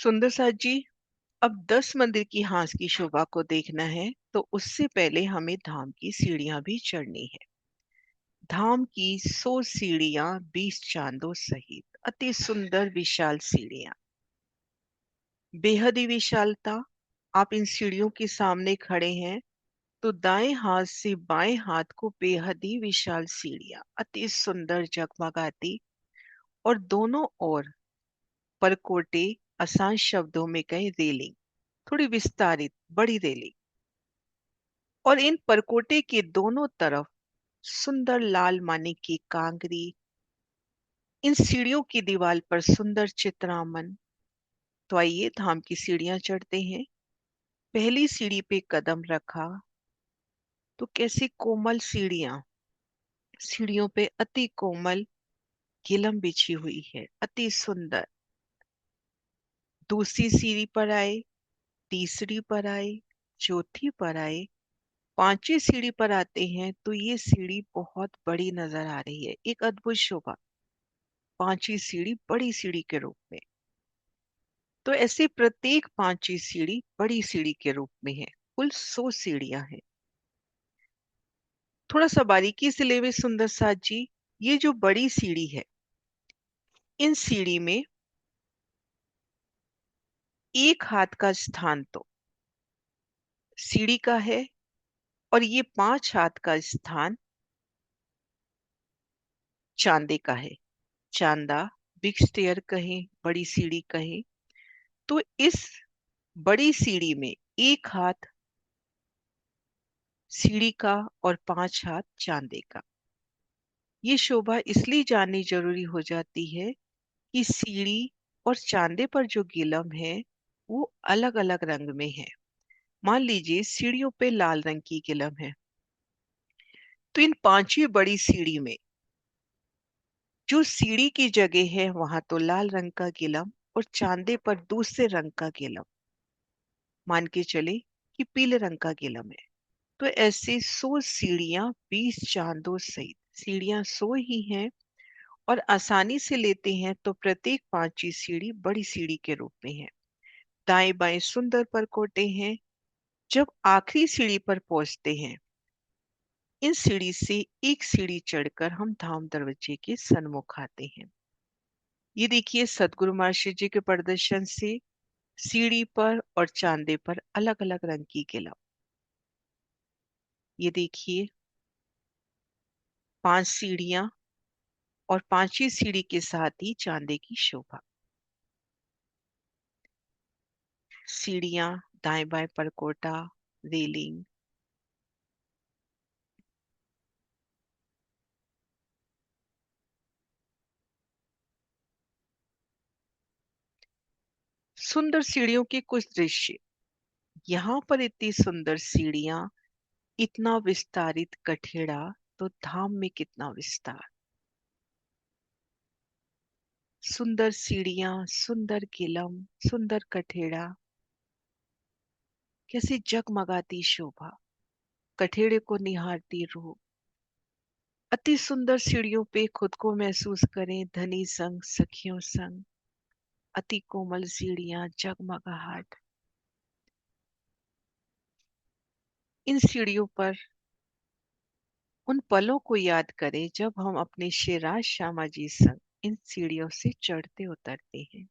सुंदर साथ जी, अब 10 मंदिर की हास की शोभा को देखना है तो उससे पहले हमें धाम की सीढ़ियां भी चढ़नी है। धाम की 100 सीढ़ियां 20 चांदों सहित अति सुंदर विशाल सीढ़ियां, बेहद ही विशालता। आप इन सीढ़ियों के सामने खड़े हैं तो दाएं हाथ से बाएं हाथ को बेहद ही विशाल सीढ़ियां अति सुंदर जगमगाती और दोनों ओर परकोटे, आसान शब्दों में कहें रेलिंग, थोड़ी विस्तारित बड़ी रेलिंग, और इन परकोटे के दोनों तरफ सुंदर लाल मानिक की कांगरी। इन सीढ़ियों की दीवार पर सुंदर चित्रामन। तो आइए धाम की सीढ़ियां चढ़ते हैं। पहली सीढ़ी पे कदम रखा तो कैसी कोमल सीढ़ियां, सीढ़ियों पे अति कोमल गिलम बिछी हुई है, अति सुंदर। दूसरी सीढ़ी पर आए, तीसरी पर आए, चौथी पर आए, पांचवी सीढ़ी पर आते हैं तो ये सीढ़ी बहुत बड़ी नजर आ रही है, एक अद्भुत शोभा। पांचवी सीढ़ी बड़ी सीढ़ी के रूप में। तो ऐसे प्रत्येक पांचवी सीढ़ी बड़ी सीढ़ी के रूप में है। कुल 100 सीढ़ियां हैं। थोड़ा सा बारीकी से लेवे सुंदर साथ जी, ये जो बड़ी सीढ़ी है, इन सीढ़ी में एक हाथ का स्थान तो सीढ़ी का है और ये 5 हाथ का स्थान चांदे का है। चांदा, बिग स्टेयर कहें, बड़ी सीढ़ी कहें। तो इस बड़ी सीढ़ी में एक हाथ सीढ़ी का और 5 हाथ चांदे का। ये शोभा इसलिए जाननी जरूरी हो जाती है कि सीढ़ी और चांदे पर जो गिलम है वो अलग अलग रंग में है। मान लीजिए सीढ़ियों पे लाल रंग की गिलम है, तो इन पांचवी बड़ी सीढ़ी में जो सीढ़ी की जगह है वहां तो लाल रंग का गिलम और चांदे पर दूसरे रंग का गिलम, मान के चले कि पीले रंग का गिलम है। तो ऐसे 100 सीढ़ियां 20 चांदों सहित, सीढ़ियां 100 ही हैं और आसानी से लेते हैं तो प्रत्येक पांचवी सीढ़ी बड़ी सीढ़ी के रूप में है। दाएं बाएं सुंदर परकोटे हैं। जब आखिरी सीढ़ी पर पहुंचते हैं, इन सीढ़ी से एक सीढ़ी चढ़कर हम धाम दरवाजे के सन्मुख आते हैं। ये देखिए सदगुरु महाराज जी के प्रदर्शन से सीढ़ी पर और चांदे पर अलग अलग रंग की गिलम। ये देखिए 5 सीढ़ियां और पांचवी सीढ़ी के साथ ही चांदे की शोभा। सीढ़ियां, दाएं बाएं परकोटा, रेलिंग। सुंदर सीढ़ियों के कुछ दृश्य। यहाँ पर इतनी सुंदर सीढ़ियां, इतना विस्तारित कठेड़ा, तो धाम में कितना विस्तार। सुंदर सीढ़ियां, सुंदर गिलम, सुंदर कठेड़ा, कैसी जगमगाती शोभा, कठेड़े को निहारती रूह। अति सुंदर सीढ़ियों पे खुद को महसूस करें धनी संग सखियों संग। अति कोमल सीढ़ियां, जगमगाहट। इन सीढ़ियों पर उन पलों को याद करें जब हम अपने शेराज श्यामा जी संग इन सीढ़ियों से चढ़ते उतरते हैं।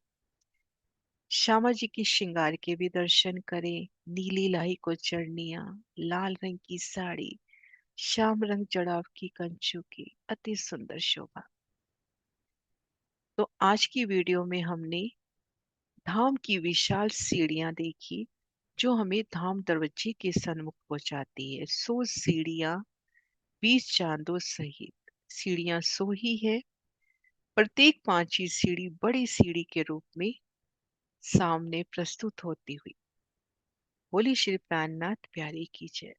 श्यामा जी की श्रृंगार के भी दर्शन करें। नीली लाही को चढ़निया, लाल रंग की साड़ी, श्याम रंग जड़ाव की कंचू की अति सुंदर शोभा। तो आज की वीडियो में हमने धाम की विशाल सीढ़ियां देखी जो हमें धाम दरवाजे के सन्मुख पहुंचाती है। 100 सीढ़ियां 20 चांदों सहित। सीढ़ियां 100 ही है। प्रत्येक पांचवी सीढ़ी बड़ी सीढ़ी के रूप में सामने प्रस्तुत होती हुई। बोली श्री प्राणनाथ प्यारे की जय।